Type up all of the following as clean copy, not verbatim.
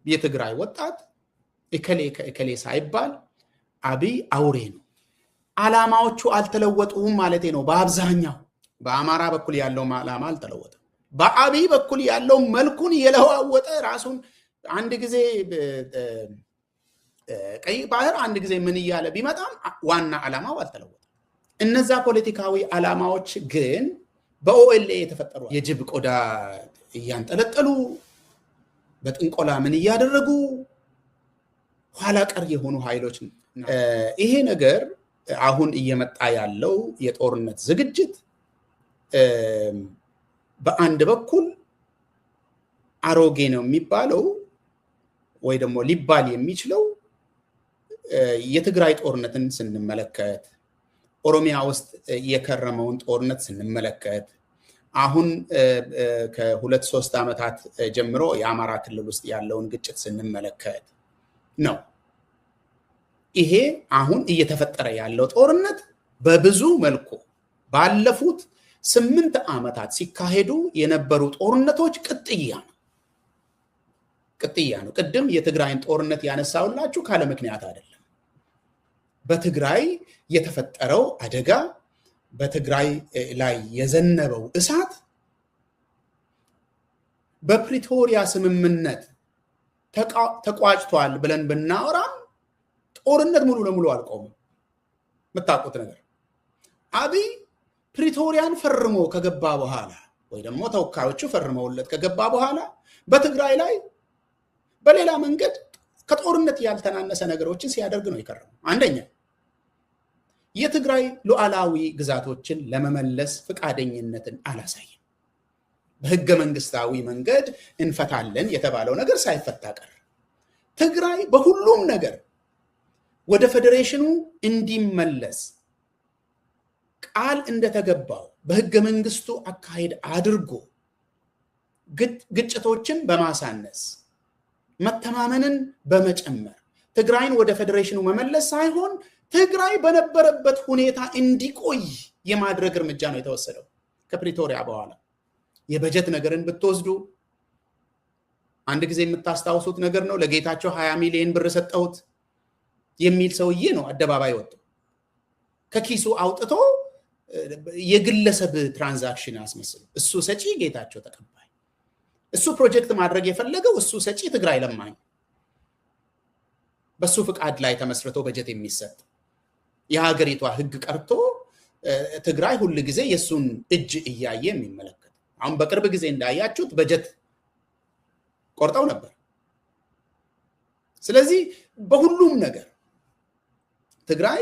የትግራይ ወጣት እከሌ ሳይባል አብይ አውሬ ነው። ዓላማዎቹ አልተለወጡም ማለት ነው። በአብዛኛው በአማራ በኩል ያለው ዓላማ አልተለወጠም። በአብይ በኩል ያለው መልኩን የለዋወጠ ራሱን አንድ ጊዜ ቀይ ባህር አንድ ጊዜ ምን እያለ ቢመጣም ዋና ዓላማው አልተለወጠም። እነዛ ፖለቲካዊ ዓላማዎች ግን በኦኤልኤ የተፈጠሩ የጅብ ቆዳ እያንጠለጠሉ በጥንቆላ ምን እያደረጉ ኋላ ቀር የሆኑ ኃይሎች ይሄ ነገር አሁን እየመጣ ያለው የጦርነት ዝግጅት በአንድ በኩል አሮጌ ነው የሚባለው ወይ ደግሞ ሊባል የሚችለው የትግራይ ጦርነትን ስንመለከት ኦሮሚያ ውስጥ የከረመውን ጦርነት ስንመለከት አሁን ከ2-3 ዓመታት ጀምሮ የአማራ ክልል ውስጥ ያለውን ግጭት ስንመለከት ነው። ይሄ አሁን እየተፈጠረ ያለው ጦርነት በብዙ መልኩ ባለፉት 8 ዓመታት ሲካሄዱ የነበሩ ጦርነቶች ቅጥያ ነው። ቅድም የትግራይን ጦርነት ያነሳውላችሁ ካለ ምክንያት አይደለም። በትግራይ የተፈጠረው አደጋ፣ በትግራይ ላይ የዘነበው እሳት በፕሪቶሪያ ስምምነት ተቋጭቷል ብለን ብናወራም ጦርነት ሙሉ ለሙሉ አልቆመም። የምታውቁት ነገር አብይ ፕሪቶሪያን ፈርሞ ከገባ በኋላ ወይ ደግሞ ተወካዮቹ ፈርመውለት ከገባ በኋላ በትግራይ ላይ በሌላ መንገድ ከጦርነት ያልተናነሰ ነገሮችን ሲያደርግ ነው የከረመው። አንደኛ የትግራይ ሉዓላዊ ግዛቶችን ለመመለስ ፈቃደኝነትን አላሳየም። በህገ መንግስታዊ መንገድ እንፈታለን የተባለው ነገር ሳይፈታ ቀረ። ትግራይ በሁሉም ነገር ወደ ፌዴሬሽኑ እንዲመለስ ቃል እንደተገባው በህገ መንግስቱ አካሄድ አድርጎ ግጭቶችን በማሳነስ መተማመንን በመጨመር ትግራይን ወደ ፌዴሬሽኑ መመለስ ሳይሆን ትግራይ በነበረበት ሁኔታ እንዲቆይ የማድረግ እርምጃ ነው የተወሰደው። ከፕሪቶሪያ በኋላ የበጀት ነገርን ብትወስዱ አንድ ጊዜ የምታስታውሱት ነገር ነው። ለጌታቸው 20 ሚሊዮን ብር ሰጠሁት የሚል ሰውዬ ነው አደባባይ ወጥቶ ከኪሱ አውጥቶ የግለሰብ ትራንዛክሽን አስመስሎ እሱ ሰጪ ጌታቸው ተቀባይ፣ እሱ ፕሮጀክት ማድረግ የፈለገው እሱ ሰጪ ትግራይ ለማኝ፣ በሱ ፍቃድ ላይ ተመስርቶ በጀት የሚሰጥ የሀገሪቷ ህግ ቀርቶ ትግራይ ሁሉ ጊዜ የሱን እጅ እያየ የሚመለከት። አሁን በቅርብ ጊዜ እንዳያችሁት በጀት ቆርጠው ነበር። ስለዚህ በሁሉም ነገር ትግራይ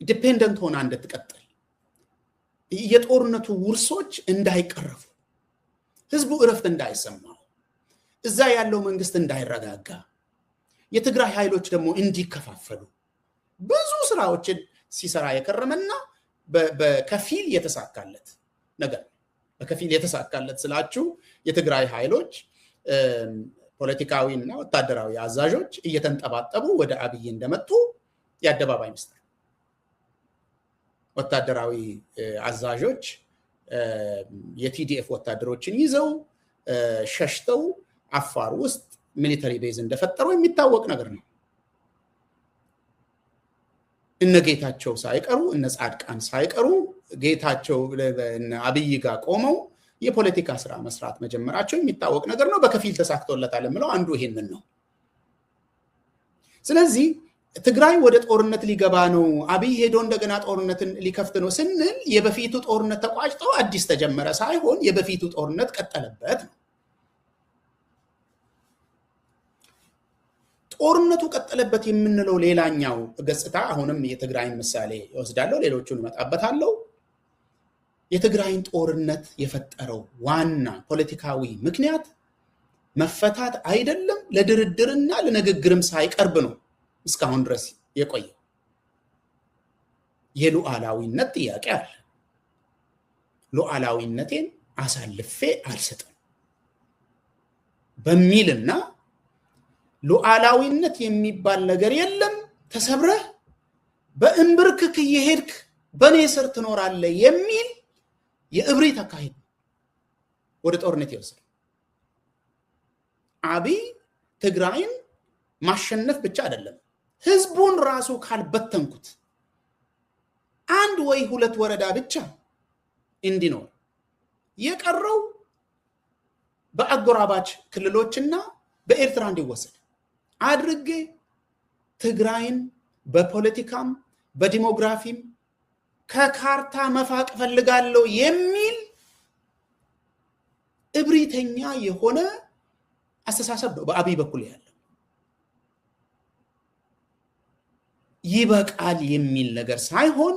ዲፔንደንት ሆና እንድትቀጥል የጦርነቱ ውርሶች እንዳይቀረፉ፣ ህዝቡ እረፍት እንዳይሰማው፣ እዛ ያለው መንግስት እንዳይረጋጋ፣ የትግራይ ኃይሎች ደግሞ እንዲከፋፈሉ ብዙ ስራዎችን ሲሰራ የከረመና በከፊል የተሳካለት ነገር። በከፊል የተሳካለት ስላችሁ የትግራይ ኃይሎች ፖለቲካዊና ወታደራዊ አዛዦች እየተንጠባጠቡ ወደ አብይ እንደመጡ የአደባባይ ምስጢር። ወታደራዊ አዛዦች የቲዲኤፍ ወታደሮችን ይዘው ሸሽተው አፋር ውስጥ ሚሊተሪ ቤዝ እንደፈጠሩ የሚታወቅ ነገር ነው። እነ ጌታቸው ሳይቀሩ እነ ጻድቃን ሳይቀሩ ጌታቸው አብይ ጋር ቆመው የፖለቲካ ስራ መስራት መጀመራቸው የሚታወቅ ነገር ነው። በከፊል ተሳክቶለታል የምለው አንዱ ይሄንን ነው። ስለዚህ ትግራይ ወደ ጦርነት ሊገባ ነው፣ አብይ ሄዶ እንደገና ጦርነትን ሊከፍት ነው ስንል የበፊቱ ጦርነት ተቋጭቶ አዲስ ተጀመረ ሳይሆን የበፊቱ ጦርነት ቀጠለበት ነው። ጦርነቱ ቀጠለበት የምንለው ሌላኛው ገጽታ አሁንም የትግራይን ምሳሌ ይወስዳለሁ፣ ሌሎቹን እመጣበታለሁ። የትግራይን ጦርነት የፈጠረው ዋና ፖለቲካዊ ምክንያት መፈታት አይደለም፣ ለድርድርና ለንግግርም ሳይቀርብ ነው እስካሁን ድረስ የቆየው። የሉዓላዊነት ጥያቄ አለ። ሉዓላዊነቴን አሳልፌ አልሰጥም በሚልና ሉዓላዊነት የሚባል ነገር የለም፣ ተሰብረህ በእንብርክክ እየሄድክ በኔ ስር ትኖራለህ የሚል የእብሪት አካሄድ ወደ ጦርነት ይወስዳል። አብይ ትግራይን ማሸነፍ ብቻ አይደለም፣ ህዝቡን ራሱ ካልበተንኩት አንድ ወይ ሁለት ወረዳ ብቻ እንዲኖር የቀረው በአጎራባች ክልሎችና በኤርትራ እንዲወሰድ አድርጌ ትግራይን በፖለቲካም በዲሞግራፊም ከካርታ መፋቅ ፈልጋለሁ የሚል እብሪተኛ የሆነ አስተሳሰብ ነው በአብይ በኩል ያለው። ይበቃል የሚል ነገር ሳይሆን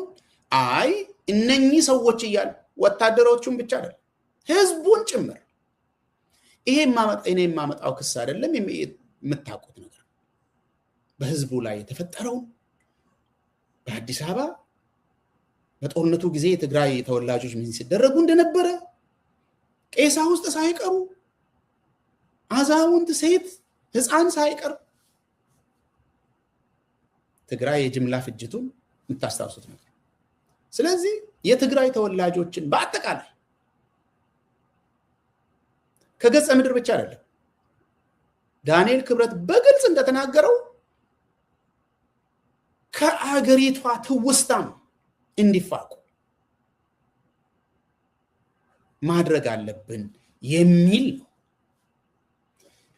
አይ እነኚህ ሰዎች እያሉ ወታደሮቹን ብቻ አይደለም ህዝቡን ጭምር ይሄ የማመጣው ክስ አይደለም፣ የምታውቁት ነገር በህዝቡ ላይ የተፈጠረው በአዲስ አበባ በጦርነቱ ጊዜ የትግራይ ተወላጆች ምን ሲደረጉ እንደነበረ ቀሳውስት ሳይቀሩ አዛውንት ሴት ህፃን ሳይቀር ትግራይ የጅምላ ፍጅቱን የምታስታውሱት ነገር። ስለዚህ የትግራይ ተወላጆችን በአጠቃላይ ከገጸ ምድር ብቻ አይደለም ዳንኤል ክብረት በግልጽ እንደተናገረው ከአገሪቷ ትውስታም እንዲፋቁ ማድረግ አለብን የሚል ነው።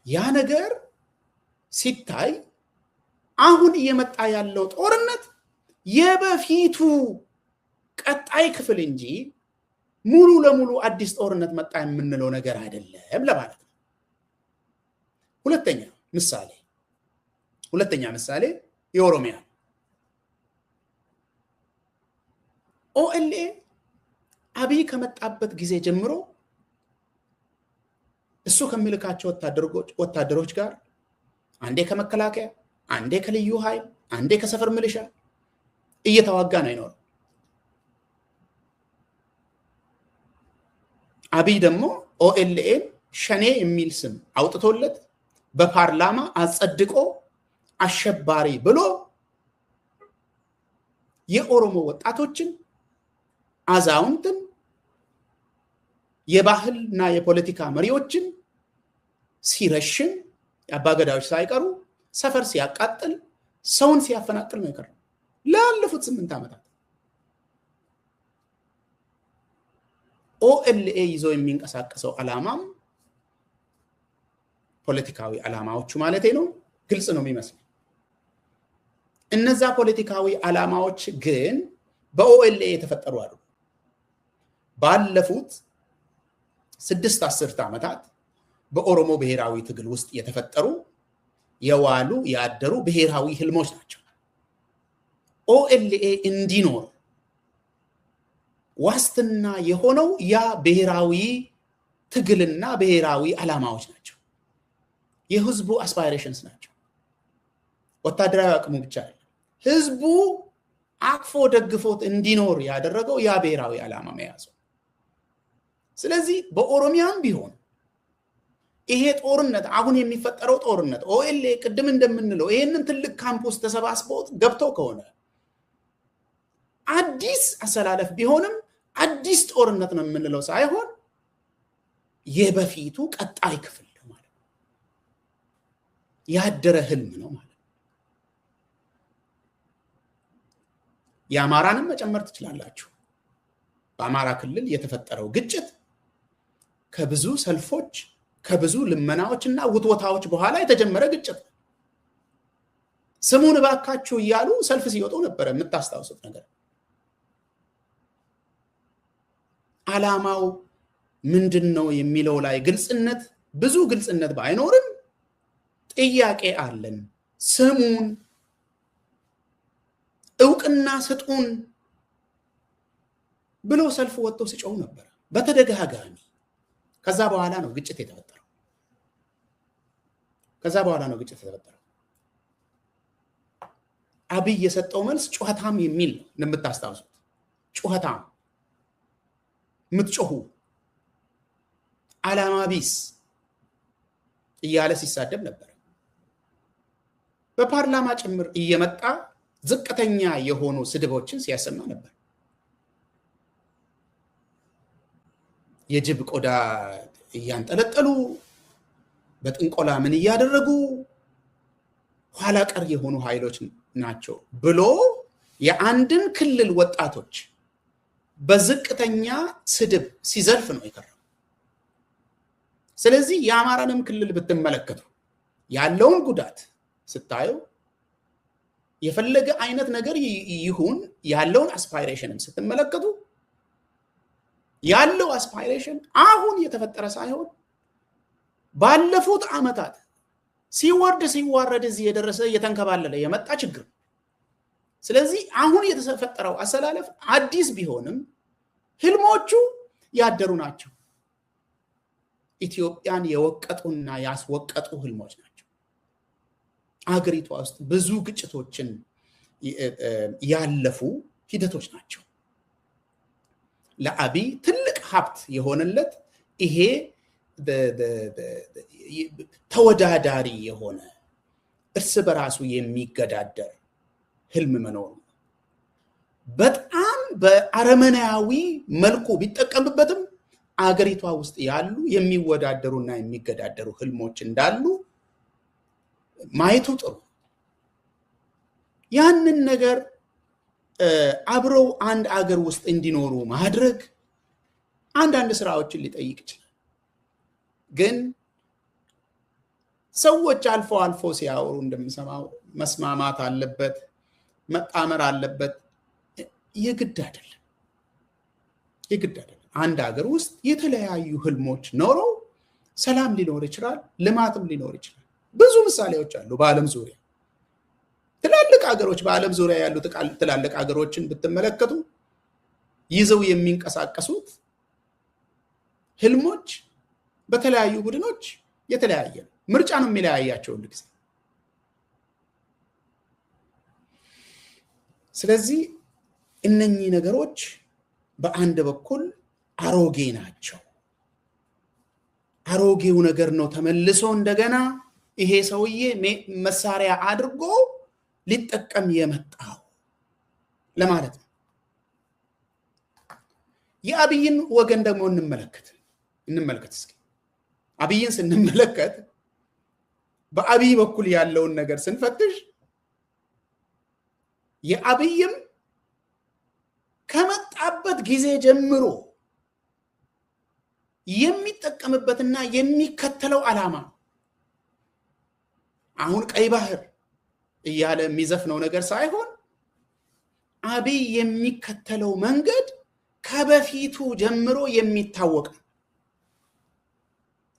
ያ ነገር ሲታይ አሁን እየመጣ ያለው ጦርነት የበፊቱ ቀጣይ ክፍል እንጂ ሙሉ ለሙሉ አዲስ ጦርነት መጣ የምንለው ነገር አይደለም ለማለት ነው። ሁለተኛ ምሳሌ የኦሮሚያ ኦኤልኤ አብይ ከመጣበት ጊዜ ጀምሮ እሱ ከሚልካቸው ወታደሮች ጋር አንዴ ከመከላከያ አንዴ ከልዩ ኃይል አንዴ ከሰፈር ሚሊሻ እየተዋጋ ነው ይኖር። አብይ ደግሞ ኦኤልኤን ሸኔ የሚል ስም አውጥቶለት በፓርላማ አጸድቆ አሸባሪ ብሎ የኦሮሞ ወጣቶችን አዛውንትን የባህልና የፖለቲካ መሪዎችን ሲረሽን የአባገዳዎች ሳይቀሩ ሰፈር ሲያቃጥል ሰውን ሲያፈናቅል ነው የቀረው ላለፉት 8 ዓመታት። ኦኤልኤ ይዞ የሚንቀሳቀሰው ዓላማም ፖለቲካዊ ዓላማዎቹ ማለት ነው ግልጽ ነው የሚመስለው። እነዛ ፖለቲካዊ ዓላማዎች ግን በኦኤልኤ የተፈጠሩ አሉ። ባለፉት 6 ዓመታት በኦሮሞ ብሔራዊ ትግል ውስጥ የተፈጠሩ የዋሉ ያደሩ ብሔራዊ ህልሞች ናቸው። ኦኤልኤ እንዲኖር ዋስትና የሆነው ያ ብሔራዊ ትግልና ብሔራዊ ዓላማዎች ናቸው። የህዝቡ አስፓይሬሽንስ ናቸው። ወታደራዊ አቅሙ ብቻ አይደለም። ህዝቡ አቅፎ ደግፎት እንዲኖር ያደረገው ያ ብሔራዊ ዓላማ መያዙ። ስለዚህ በኦሮሚያም ቢሆን ይሄ ጦርነት አሁን የሚፈጠረው ጦርነት ኦኤልኤ ቅድም እንደምንለው ይሄንን ትልቅ ካምፕስ ተሰባስበው ገብተው ከሆነ አዲስ አሰላለፍ ቢሆንም አዲስ ጦርነት ነው የምንለው ሳይሆን የበፊቱ ቀጣይ ክፍል ነው ማለት ነው። ያደረ ህልም ነው ማለት ነው። የአማራንም መጨመር ትችላላችሁ። በአማራ ክልል የተፈጠረው ግጭት ከብዙ ሰልፎች ከብዙ ልመናዎችና ውትወታዎች በኋላ የተጀመረ ግጭት ነው። ስሙን እባካችሁ እያሉ ሰልፍ ሲወጡ ነበር የምታስታውሱት ነገር። ዓላማው ምንድነው የሚለው ላይ ብዙ ግልጽነት ባይኖርም ጥያቄ አለን። ስሙን እውቅና ስጡን ብሎ ሰልፍ ወጥቶ ሲጮሁ ነበር በተደጋጋሚ። ከዛ በኋላ ነው ግጭት የተፈጠረው። አብይ የሰጠው መልስ ጩኸታም የሚል ነው እንደምታስታውሱት። ጩኸታም ምትጮሁ ዓላማ ቢስ እያለ ሲሳደብ ነበር። በፓርላማ ጭምር እየመጣ ዝቅተኛ የሆኑ ስድቦችን ሲያሰማ ነበር። የጅብ ቆዳ እያንጠለጠሉ በጥንቆላ ምን እያደረጉ ኋላ ቀር የሆኑ ኃይሎች ናቸው ብሎ የአንድን ክልል ወጣቶች በዝቅተኛ ስድብ ሲዘልፍ ነው የከረመው። ስለዚህ የአማራንም ክልል ብትመለከቱ ያለውን ጉዳት ስታዩ የፈለገ አይነት ነገር ይሁን ያለውን አስፓይሬሽንም ስትመለከቱ ያለው አስፓይሬሽን አሁን የተፈጠረ ሳይሆን ባለፉት ዓመታት ሲወርድ ሲዋረድ እዚህ የደረሰ የተንከባለለ የመጣ ችግር። ስለዚህ አሁን የተፈጠረው አሰላለፍ አዲስ ቢሆንም ህልሞቹ ያደሩ ናቸው። ኢትዮጵያን የወቀጡና ያስወቀጡ ህልሞች ናቸው። አገሪቷ ውስጥ ብዙ ግጭቶችን ያለፉ ሂደቶች ናቸው። ለአብይ ትልቅ ሀብት የሆነለት ይሄ ተወዳዳሪ የሆነ እርስ በራሱ የሚገዳደር ህልም መኖር በጣም በአረመናዊ መልኩ ቢጠቀምበትም አገሪቷ ውስጥ ያሉ የሚወዳደሩና የሚገዳደሩ ህልሞች እንዳሉ ማየቱ ጥሩ። ያንን ነገር አብረው አንድ አገር ውስጥ እንዲኖሩ ማድረግ አንዳንድ ስራዎችን ሊጠይቅ ይችላል። ግን ሰዎች አልፎ አልፎ ሲያወሩ እንደምሰማው መስማማት አለበት፣ መጣመር አለበት። የግድ አይደለም። አንድ ሀገር ውስጥ የተለያዩ ህልሞች ኖረው ሰላም ሊኖር ይችላል፣ ልማትም ሊኖር ይችላል። ብዙ ምሳሌዎች አሉ በዓለም ዙሪያ። ትላልቅ ሀገሮች በዓለም ዙሪያ ያሉ ትላልቅ ሀገሮችን ብትመለከቱ ይዘው የሚንቀሳቀሱት ህልሞች በተለያዩ ቡድኖች የተለያየ ነው። ምርጫ ነው የሚለያያቸው ሁሉ ጊዜ። ስለዚህ እነኚህ ነገሮች በአንድ በኩል አሮጌ ናቸው። አሮጌው ነገር ነው ተመልሶ እንደገና ይሄ ሰውዬ መሳሪያ አድርጎ ሊጠቀም የመጣው ለማለት ነው። የአብይን ወገን ደግሞ እንመልከት እስኪ። አብይን ስንመለከት በአብይ በኩል ያለውን ነገር ስንፈትሽ የአብይም ከመጣበት ጊዜ ጀምሮ የሚጠቀምበትና የሚከተለው ዓላማ አሁን ቀይ ባህር እያለ የሚዘፍነው ነገር ሳይሆን አብይ የሚከተለው መንገድ ከበፊቱ ጀምሮ የሚታወቅ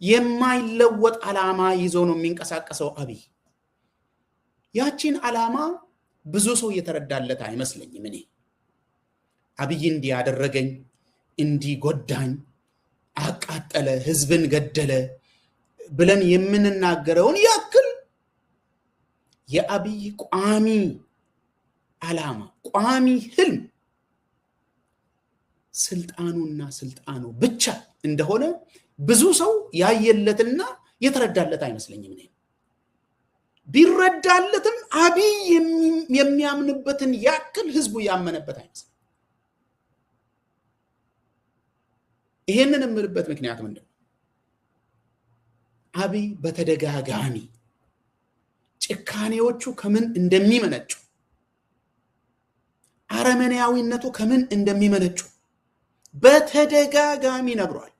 የማይለወጥ ዓላማ ይዞ ነው የሚንቀሳቀሰው አብይ። ያቺን ዓላማ ብዙ ሰው እየተረዳለት አይመስለኝም። እኔ አብይ እንዲህ ያደረገኝ፣ እንዲህ ጎዳኝ፣ አቃጠለ፣ ህዝብን ገደለ ብለን የምንናገረውን ያክል የአብይ ቋሚ ዓላማ፣ ቋሚ ህልም ስልጣኑ ብቻ እንደሆነ ብዙ ሰው ያየለትና የተረዳለት አይመስለኝም። እኔ ቢረዳለትም አብይ የሚያምንበትን ያክል ህዝቡ ያመነበት አይመስልም። ይሄንን የምልበት ምክንያት ምንድነው? አብይ በተደጋጋሚ ጭካኔዎቹ ከምን እንደሚመነጩ፣ አረመኔያዊነቱ ከምን እንደሚመነጩ በተደጋጋሚ ነግሯል።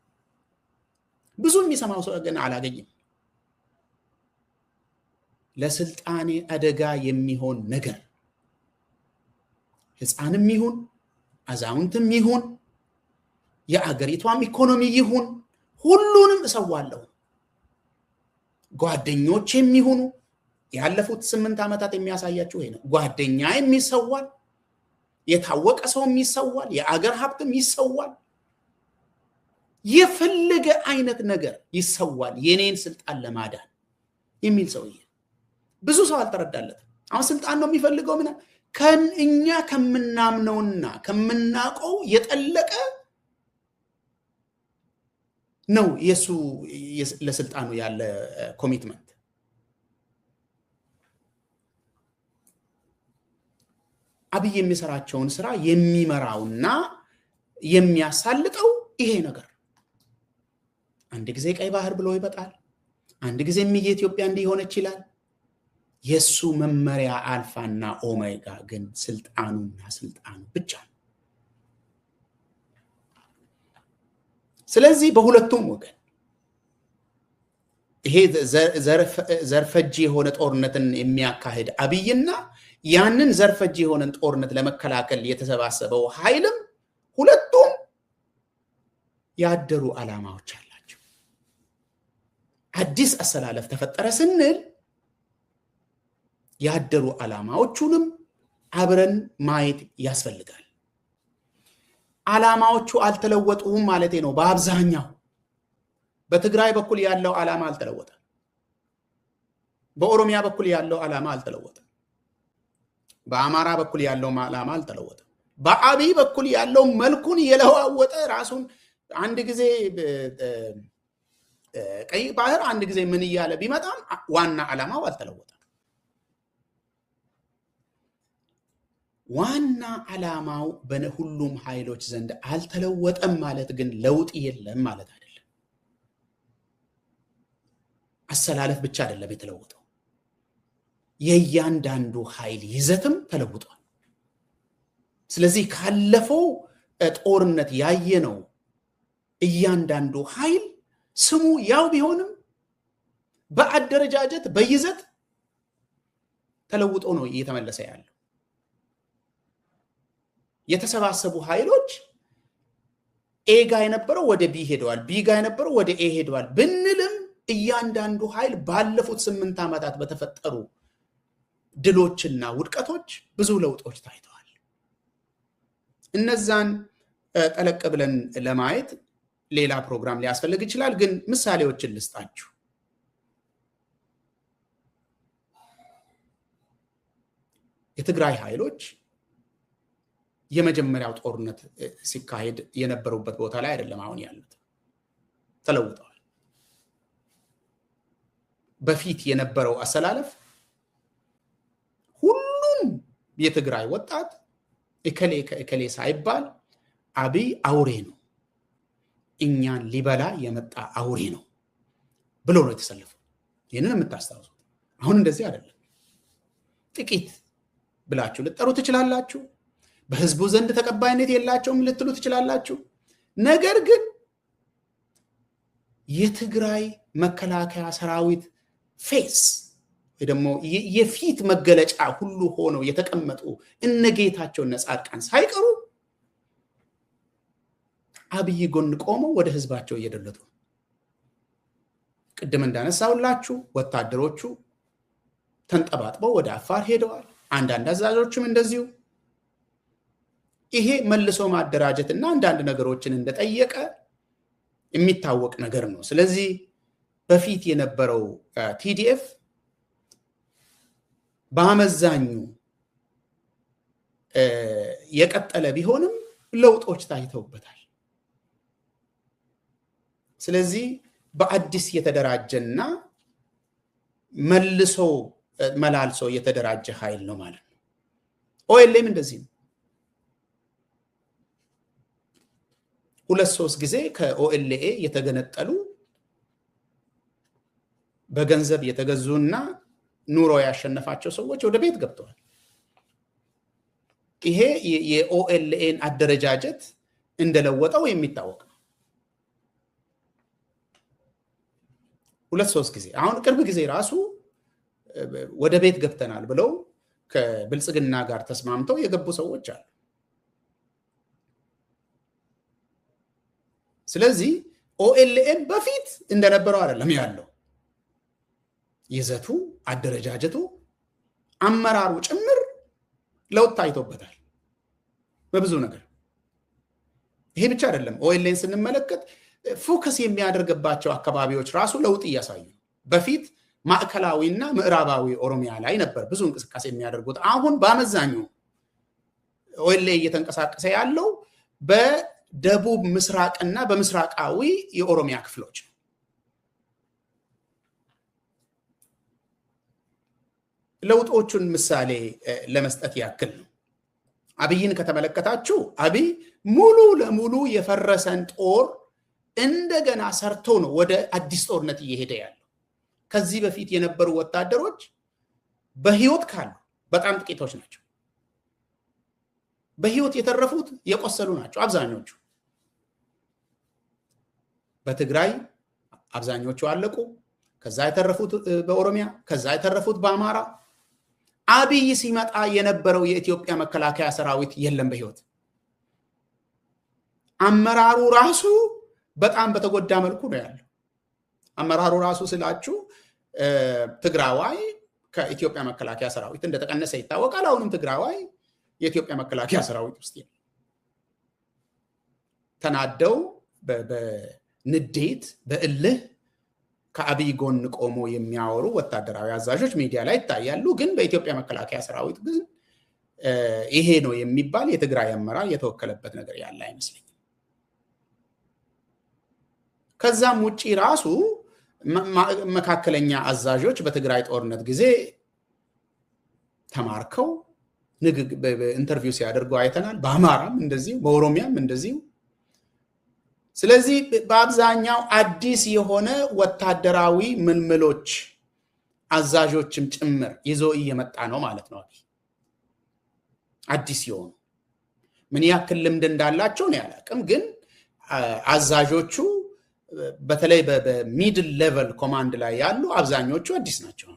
ብዙ የሚሰማው ሰው ግን አላገኝም። ለስልጣኔ አደጋ የሚሆን ነገር ህፃንም ይሁን አዛውንትም ይሁን የአገሪቷም ኢኮኖሚ ይሁን ሁሉንም እሰዋለሁ። ጓደኞች የሚሆኑ ያለፉት 8 ዓመታት የሚያሳያችሁ ይሄ ነው። ጓደኛ የሚሰዋል፣ የታወቀ ሰው የሚሰዋል፣ የአገር ሀብትም ይሰዋል፣ የፈለገ አይነት ነገር ይሰዋል የኔን ስልጣን ለማዳን የሚል ሰውዬ ብዙ ሰው አልተረዳለትም። አሁን ስልጣን ነው የሚፈልገው ምን ከእኛ ከምናምነውና ከምናውቀው የጠለቀ ነው የሱ ለስልጣኑ ያለ ኮሚትመንት። አብይ የሚሰራቸውን ስራ የሚመራውና የሚያሳልጠው ይሄ ነገር አንድ ጊዜ ቀይ ባህር ብሎ ይበጣል፣ አንድ ጊዜም የኢትዮጵያ እንዲሆን ይችላል። የሱ መመሪያ አልፋና ኦሜጋ ግን ስልጣኑና ስልጣኑ ብቻ ነው። ስለዚህ በሁለቱም ወገን ይሄ ዘርፈጂ የሆነ ጦርነትን የሚያካሂድ አብይና ያንን ዘርፈጂ የሆነን ጦርነት ለመከላከል የተሰባሰበው ኃይልም ሁለቱም ያደሩ ዓላማዎች አላቸው። አዲስ አሰላለፍ ተፈጠረ ስንል ያደሩ ዓላማዎቹንም አብረን ማየት ያስፈልጋል። ዓላማዎቹ አልተለወጡም ማለት ነው። በአብዛኛው በትግራይ በኩል ያለው ዓላማ አልተለወጠም። በኦሮሚያ በኩል ያለው ዓላማ አልተለወጠም። በአማራ በኩል ያለው ዓላማ አልተለወጠም። በአብይ በኩል ያለው መልኩን የለዋወጠ ራሱን አንድ ጊዜ ቀይ ባህር አንድ ጊዜ ምን እያለ ቢመጣም ዋና ዓላማው አልተለወጠም። ዋና ዓላማው በሁሉም ኃይሎች ዘንድ አልተለወጠም ማለት ግን ለውጥ የለም ማለት አይደለም። አሰላለፍ ብቻ አይደለም የተለወጠው፣ የእያንዳንዱ ኃይል ይዘትም ተለውጧል። ስለዚህ ካለፈው ጦርነት ያየነው እያንዳንዱ ኃይል ስሙ ያው ቢሆንም በአደረጃጀት በይዘት ተለውጦ ነው እየተመለሰ ያለው። የተሰባሰቡ ኃይሎች ኤ ጋር የነበረው ወደ ቢ ሄደዋል፣ ቢ ጋር የነበረው ወደ ኤ ሄደዋል ብንልም እያንዳንዱ ኃይል ባለፉት 8 ዓመታት በተፈጠሩ ድሎችና ውድቀቶች ብዙ ለውጦች ታይተዋል። እነዛን ጠለቅ ብለን ለማየት ሌላ ፕሮግራም ሊያስፈልግ ይችላል፣ ግን ምሳሌዎችን ልስጣችሁ። የትግራይ ኃይሎች የመጀመሪያው ጦርነት ሲካሄድ የነበሩበት ቦታ ላይ አይደለም አሁን ያሉት፣ ተለውጠዋል። በፊት የነበረው አሰላለፍ ሁሉም የትግራይ ወጣት እከሌ ከእከሌ ሳይባል አብይ አውሬ ነው፣ እኛን ሊበላ የመጣ አውሬ ነው ብሎ ነው የተሰለፈው። ይህንን የምታስታውሱት። አሁን እንደዚህ አይደለም። ጥቂት ብላችሁ ልትጠሩ ትችላላችሁ። በህዝቡ ዘንድ ተቀባይነት የላቸውም ልትሉ ትችላላችሁ። ነገር ግን የትግራይ መከላከያ ሰራዊት ፌስ ወይ ደግሞ የፊት መገለጫ ሁሉ ሆነው የተቀመጡ እነጌታቸውና ጻድቃን ሳይቀሩ አብይ ጎን ቆመው ወደ ህዝባቸው እየደለቱ። ቅድም እንዳነሳውላችሁ ወታደሮቹ ተንጠባጥበው ወደ አፋር ሄደዋል። አንዳንድ አዛዦችም እንደዚሁ። ይሄ መልሶ ማደራጀትና አንዳንድ ነገሮችን እንደጠየቀ የሚታወቅ ነገር ነው። ስለዚህ በፊት የነበረው ቲዲኤፍ በአመዛኙ የቀጠለ ቢሆንም ለውጦች ታይተውበታል። ስለዚህ በአዲስ የተደራጀና መልሶ መላልሶ የተደራጀ ኃይል ነው ማለት ነው። ኦኤልኤም እንደዚህ ነው። 2-3 ጊዜ ከኦኤልኤ የተገነጠሉ በገንዘብ የተገዙና ኑሮ ያሸነፋቸው ሰዎች ወደ ቤት ገብተዋል። ይሄ የኦኤልኤን አደረጃጀት እንደለወጠው የሚታወቅ ነው። 2-3 ጊዜ አሁን ቅርብ ጊዜ ራሱ ወደ ቤት ገብተናል ብለው ከብልጽግና ጋር ተስማምተው የገቡ ሰዎች አሉ። ስለዚህ ኦኤልኤም በፊት እንደነበረው አይደለም ያለው። ይዘቱ፣ አደረጃጀቱ፣ አመራሩ ጭምር ለውጥ ታይቶበታል በብዙ ነገር። ይሄ ብቻ አይደለም። ኦኤልኤን ስንመለከት ፎከስ የሚያደርግባቸው አካባቢዎች ራሱ ለውጥ እያሳዩ ነው። በፊት ማዕከላዊና ምዕራባዊ ኦሮሚያ ላይ ነበር ብዙ እንቅስቃሴ የሚያደርጉት። አሁን በአመዛኙ ኦኤልኤ እየተንቀሳቀሰ ያለው በደቡብ ምስራቅና በምስራቃዊ የኦሮሚያ ክፍሎች ነው። ለውጦቹን ምሳሌ ለመስጠት ያክል ነው። አብይን ከተመለከታችሁ አብይ ሙሉ ለሙሉ የፈረሰን ጦር እንደገና ሰርቶ ነው ወደ አዲስ ጦርነት እየሄደ ያለው። ከዚህ በፊት የነበሩ ወታደሮች በህይወት ካሉ በጣም ጥቂቶች ናቸው። በህይወት የተረፉት የቆሰሉ ናቸው አብዛኞቹ። በትግራይ አብዛኞቹ አለቁ። ከዛ የተረፉት በኦሮሚያ፣ ከዛ የተረፉት በአማራ። አብይ ሲመጣ የነበረው የኢትዮጵያ መከላከያ ሰራዊት የለም በህይወት። አመራሩ ራሱ በጣም በተጎዳ መልኩ ነው ያለው። አመራሩ ራሱ ስላችሁ ትግራዋይ ከኢትዮጵያ መከላከያ ሰራዊት እንደተቀነሰ ይታወቃል። አሁንም ትግራዋይ የኢትዮጵያ መከላከያ ሰራዊት ውስጥ ተናደው በንዴት በእልህ ከአብይ ጎን ቆሞ የሚያወሩ ወታደራዊ አዛዦች ሚዲያ ላይ ይታያሉ። ግን በኢትዮጵያ መከላከያ ሰራዊት ግን ይሄ ነው የሚባል የትግራይ አመራር የተወከለበት ነገር ያለ አይመስለኝም። ከዛም ውጪ ራሱ መካከለኛ አዛዦች በትግራይ ጦርነት ጊዜ ተማርከው ኢንተርቪው ሲያደርጉ አይተናል። በአማራም እንደዚሁ፣ በኦሮሚያም እንደዚሁ። ስለዚህ በአብዛኛው አዲስ የሆነ ወታደራዊ ምልምሎች አዛዦችም ጭምር ይዞ እየመጣ ነው ማለት ነው። አዲስ የሆኑ ምን ያክል ልምድ እንዳላቸው ነው ያላቅም። ግን አዛዦቹ በተለይ በሚድል ሌቨል ኮማንድ ላይ ያሉ አብዛኞቹ አዲስ ናቸው።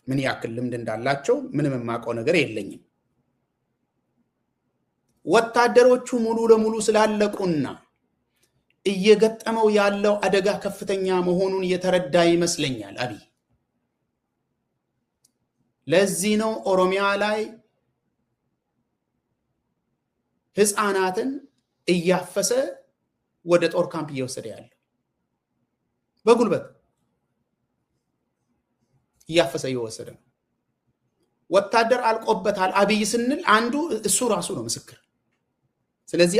ምን ያክል ልምድ እንዳላቸው ምንም የማውቀው ነገር የለኝም። ወታደሮቹ ሙሉ ለሙሉ ስላለቁና እየገጠመው ያለው አደጋ ከፍተኛ መሆኑን የተረዳ ይመስለኛል አብይ። ለዚህ ነው ኦሮሚያ ላይ ህፃናትን እያፈሰ ወደ ጦር ካምፕ እየወሰደ ያለው። በጉልበት እያፈሰ እየወሰደ ነው። ወታደር አልቆበታል አብይ ስንል አንዱ እሱ ራሱ ነው ምስክር። ስለዚህ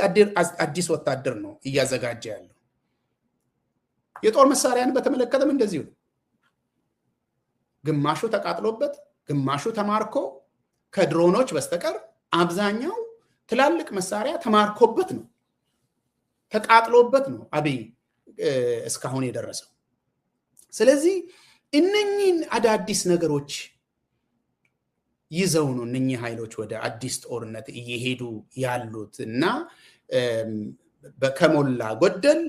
አዲስ ወታደር ነው እያዘጋጀ ያለው። የጦር መሳሪያን በተመለከተም እንደዚሁ ነው። ግማሹ ተቃጥሎበት፣ ግማሹ ተማርኮ ከድሮኖች በስተቀር አብዛኛው ትላልቅ መሳሪያ ተማርኮበት ነው፣ ተቃጥሎበት ነው አብይ እስካሁን የደረሰው። ስለዚህ እነኚህን አዳዲስ ነገሮች ይዘው ነው እነኚህ ኃይሎች ወደ አዲስ ጦርነት እየሄዱ ያሉት እና ከሞላ ጎደል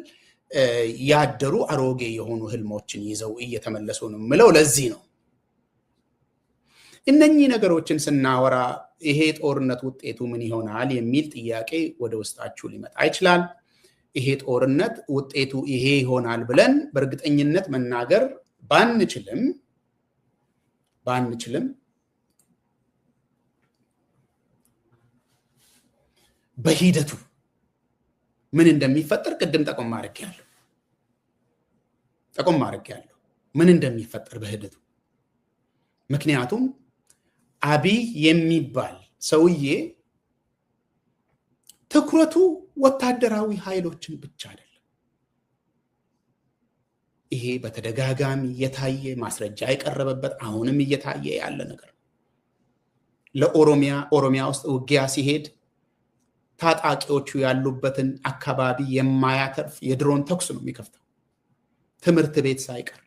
ያደሩ አሮጌ የሆኑ ህልሞችን ይዘው እየተመለሱ ነው ምለው። ለዚህ ነው እነኚህ ነገሮችን ስናወራ ይሄ ጦርነት ውጤቱ ምን ይሆናል የሚል ጥያቄ ወደ ውስጣችሁ ሊመጣ ይችላል። ይሄ ጦርነት ውጤቱ ይሄ ይሆናል ብለን በእርግጠኝነት መናገር ባንችልም በሂደቱ ምን እንደሚፈጠር ቅድም ጠቆም አድርጌያለሁ ምን እንደሚፈጠር በሂደቱ። ምክንያቱም አብይ የሚባል ሰውዬ ትኩረቱ ወታደራዊ ኃይሎችን ብቻ አይደለም። ይሄ በተደጋጋሚ የታየ ማስረጃ የቀረበበት አሁንም እየታየ ያለ ነገር ነው። ለኦሮሚያ ውስጥ ውጊያ ሲሄድ ታጣቂዎቹ ያሉበትን አካባቢ የማያተርፍ የድሮን ተኩስ ነው የሚከፍተው። ትምህርት ቤት ሳይቀር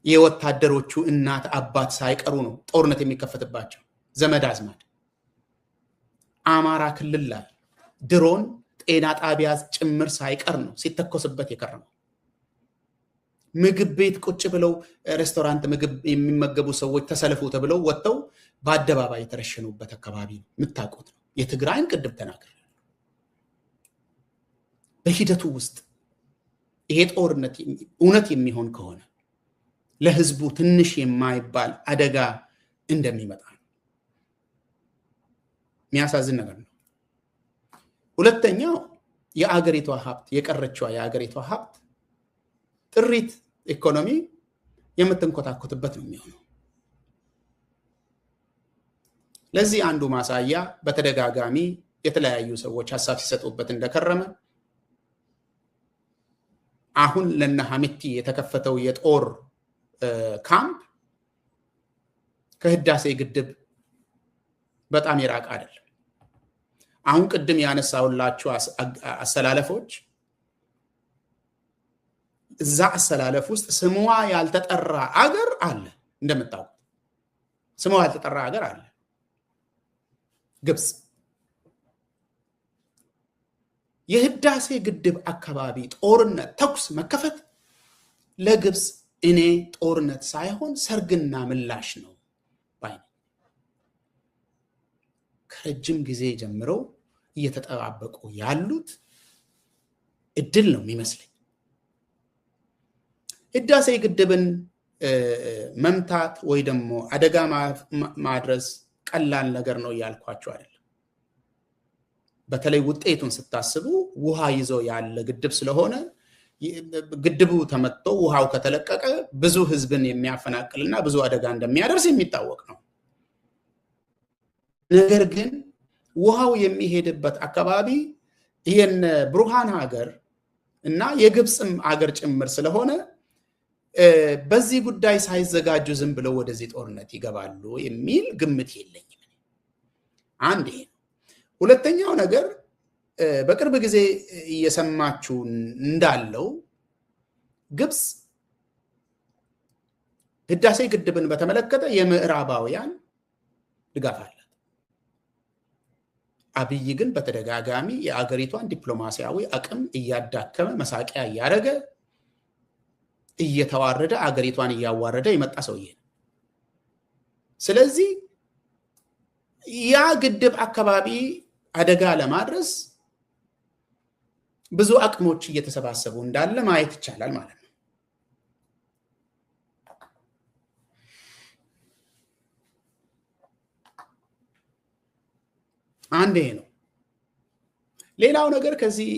የወታደሮቹ እናት አባት ሳይቀሩ ነው ጦርነት የሚከፈትባቸው። ዘመድ አዝማድ አማራ ክልል ላይ ድሮን ጤና ጣቢያ ጭምር ሳይቀር ነው ሲተኮስበት የከረመው። ምግብ ቤት ቁጭ ብለው ሬስቶራንት ምግብ የሚመገቡ ሰዎች ተሰልፉ ተብለው ወጥተው በአደባባይ የተረሸኑበት አካባቢ ነው። የምታውቁት ነው። የትግራይን ቅድም ተናግሬያለሁ። በሂደቱ ውስጥ ይሄ ጦርነት እውነት የሚሆን ከሆነ ለህዝቡ ትንሽ የማይባል አደጋ እንደሚመጣ ነው። የሚያሳዝን ነገር ነው። ሁለተኛው የአገሪቷ ሀብት የቀረችዋ የአገሪቷ ሀብት ጥሪት ኢኮኖሚ የምትንኮታኮትበት ነው የሚሆነው። ለዚህ አንዱ ማሳያ በተደጋጋሚ የተለያዩ ሰዎች ሐሳብ ሲሰጡበት እንደከረመ አሁን ለነ ሐሚቲ የተከፈተው የጦር ካምፕ ከህዳሴ ግድብ በጣም የራቀ አይደለም። አሁን ቅድም ያነሳውላችሁ አሰላለፎች እዛ አሰላለፍ ውስጥ ስሟ ያልተጠራ አገር አለ። እንደምታውቁት ስሟ ያልተጠራ አገር አለ፣ ግብፅ። የህዳሴ ግድብ አካባቢ ጦርነት፣ ተኩስ መከፈት ለግብፅ እኔ ጦርነት ሳይሆን ሰርግና ምላሽ ነው ባይ። ከረጅም ጊዜ ጀምረው እየተጠባበቁ ያሉት እድል ነው የሚመስለኝ። ህዳሴ ግድብን መምታት ወይ ደግሞ አደጋ ማድረስ ቀላል ነገር ነው እያልኳቸው አይደለም። በተለይ ውጤቱን ስታስቡ ውሃ ይዞ ያለ ግድብ ስለሆነ ግድቡ ተመቶ ውሃው ከተለቀቀ ብዙ ህዝብን የሚያፈናቅልና ብዙ አደጋ እንደሚያደርስ የሚታወቅ ነው። ነገር ግን ውሃው የሚሄድበት አካባቢ ይሄን ብሩሃን ሀገር እና የግብፅም ሀገር ጭምር ስለሆነ በዚህ ጉዳይ ሳይዘጋጁ ዝም ብለው ወደዚህ ጦርነት ይገባሉ የሚል ግምት የለኝም። አንድ ይሄ። ሁለተኛው ነገር በቅርብ ጊዜ እየሰማችሁ እንዳለው ግብፅ ህዳሴ ግድብን በተመለከተ የምዕራባውያን ድጋፍ አላት። አብይ ግን በተደጋጋሚ የአገሪቷን ዲፕሎማሲያዊ አቅም እያዳከመ መሳቂያ እያደረገ እየተዋረደ አገሪቷን እያዋረደ የመጣ ሰውዬ ነው። ስለዚህ ያ ግድብ አካባቢ አደጋ ለማድረስ ብዙ አቅሞች እየተሰባሰቡ እንዳለ ማየት ይቻላል ማለት ነው። አንድ ይሄ ነው። ሌላው ነገር ከዚህ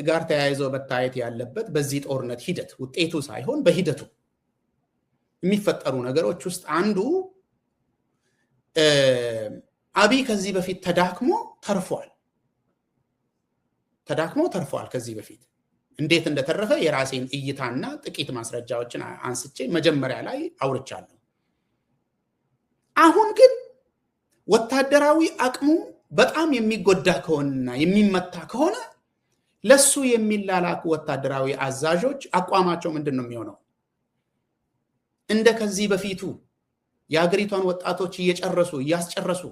ጋር ተያይዞ መታየት ያለበት በዚህ ጦርነት ሂደት ውጤቱ ሳይሆን በሂደቱ የሚፈጠሩ ነገሮች ውስጥ አንዱ አብይ ከዚህ በፊት ተዳክሞ ተርፏል። ከዚህ በፊት እንዴት እንደተረፈ የራሴን እይታና ጥቂት ማስረጃዎችን አንስቼ መጀመሪያ ላይ አውርቻለሁ። አሁን ግን ወታደራዊ አቅሙ በጣም የሚጎዳ ከሆነና የሚመታ ከሆነ ለሱ የሚላላኩ ወታደራዊ አዛዦች አቋማቸው ምንድን ነው የሚሆነው? እንደ ከዚህ በፊቱ የሀገሪቷን ወጣቶች እያስጨረሱ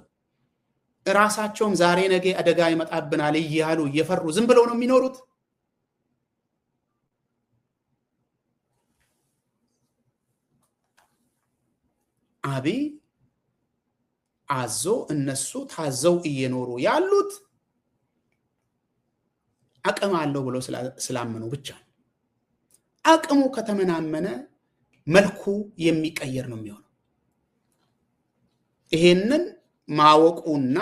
ራሳቸውም ዛሬ ነገ አደጋ ይመጣብናል እያሉ እየፈሩ ዝም ብለው ነው የሚኖሩት? አብይ አዞ እነሱ ታዘው እየኖሩ ያሉት አቅም አለው ብሎ ስላመኑ ብቻ ነው። አቅሙ ከተመናመነ መልኩ የሚቀየር ነው የሚሆነው። ይሄንን ማወቁና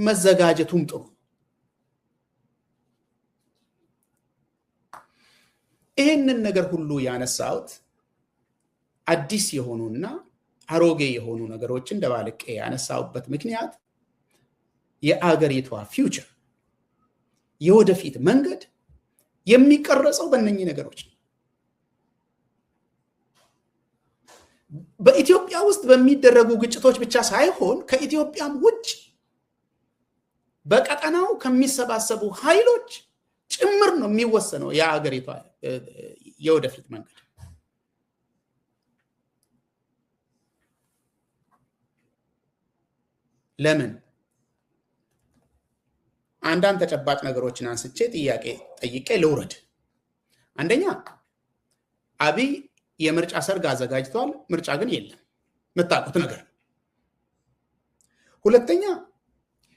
መዘጋጀቱም ጥሩ። ይሄንን ነገር ሁሉ ያነሳሁት አዲስ የሆኑና አሮጌ የሆኑ ነገሮችን ደባልቄ ያነሳሁበት ምክንያት የአገሪቷ ፊውቸር የወደፊት መንገድ የሚቀረጸው በእነኚህ ነገሮች ነው። በኢትዮጵያ ውስጥ በሚደረጉ ግጭቶች ብቻ ሳይሆን ከኢትዮጵያም ውጭ በቀጠናው ከሚሰባሰቡ ኃይሎች ጭምር ነው የሚወሰነው የአገሪቷ የወደፊት መንገድ። ለምን? አንዳንድ ተጨባጭ ነገሮችን አንስቼ ጥያቄ ጠይቄ ልውረድ። አንደኛ አብይ የምርጫ ሰርግ አዘጋጅቷል፣ ምርጫ ግን የለም፣ የምታውቁት ነገር። ሁለተኛ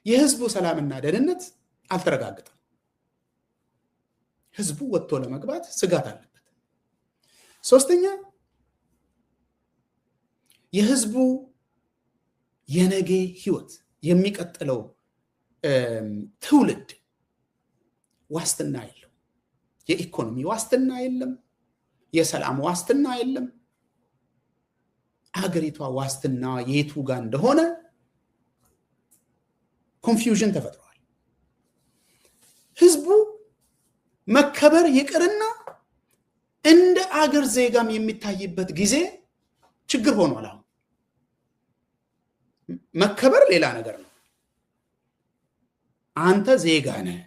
የህዝቡ ሰላምና ደህንነት አልተረጋገጠም። ህዝቡ ወጥቶ ለመግባት ስጋት አለበት። ሶስተኛ የህዝቡ የነገ ህይወት የሚቀጥለው ትውልድ ዋስትና የለው። የኢኮኖሚ ዋስትና የለም፣ የሰላም ዋስትና የለም። አገሪቷ ዋስትና የቱ ጋር እንደሆነ ኮንፊውዥን ተፈጥሯል። ህዝቡ መከበር ይቅርና እንደ አገር ዜጋም የሚታይበት ጊዜ ችግር ሆኗል። አሁን መከበር ሌላ ነገር ነው። አንተ ዜጋ ነህ፣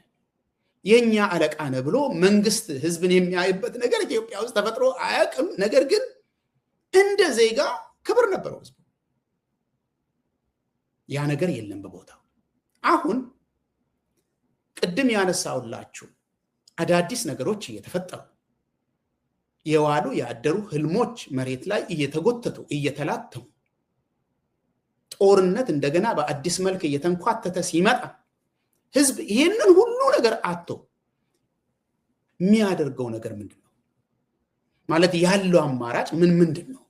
የኛ አለቃ ነው ብሎ መንግስት ህዝብን የሚያይበት ነገር ኢትዮጵያ ውስጥ ተፈጥሮ አያውቅም። ነገር ግን እንደ ዜጋ ክብር ነበረው ህዝቡ። ያ ነገር የለም በቦታው። አሁን ቅድም ያነሳውላችሁ አዳዲስ ነገሮች እየተፈጠሩ የዋሉ ያደሩ ህልሞች መሬት ላይ እየተጎተቱ እየተላተሙ ጦርነት እንደገና በአዲስ መልክ እየተንኳተተ ሲመጣ ህዝብ ይሄንን ሁሉ ነገር አጥቶ የሚያደርገው ነገር ምንድነው? ማለት ያለው አማራጭ ምንድነው?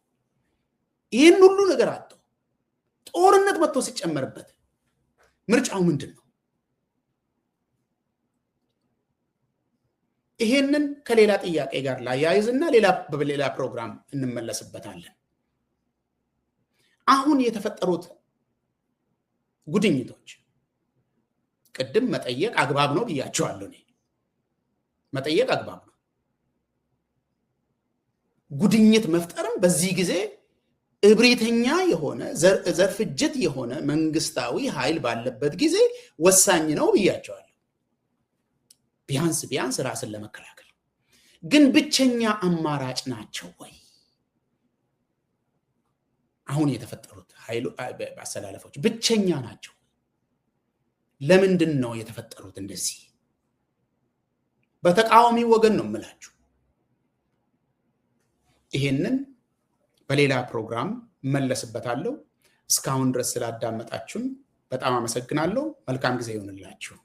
ይሄን ሁሉ ነገር አጥቶ ጦርነት መጥቶ ሲጨመርበት ምርጫው ምንድነው? ይሄንን ከሌላ ጥያቄ ጋር ላያይዝና በሌላ ፕሮግራም እንመለስበታለን። አሁን የተፈጠሩት ጉድኝቶች ቅድም መጠየቅ አግባብ ነው ብያቸዋለሁ። መጠየቅ አግባብ ነው። ጉድኝት መፍጠርም በዚህ ጊዜ እብሪተኛ የሆነ ዘር ፍጅት የሆነ መንግስታዊ ኃይል ባለበት ጊዜ ወሳኝ ነው ብያቸዋለሁ። ቢያንስ ራስን ለመከላከል ግን ብቸኛ አማራጭ ናቸው ወይ? አሁን የተፈጠሩት ኃይሉ አሰላለፎች ብቸኛ ናቸው? ለምንድን ነው የተፈጠሩት እንደዚህ? በተቃዋሚ ወገን ነው የምላችሁ። ይሄንን በሌላ ፕሮግራም መለስበታለሁ። እስካሁን ድረስ ስላዳመጣችሁን በጣም አመሰግናለሁ። መልካም ጊዜ ይሁንላችሁ።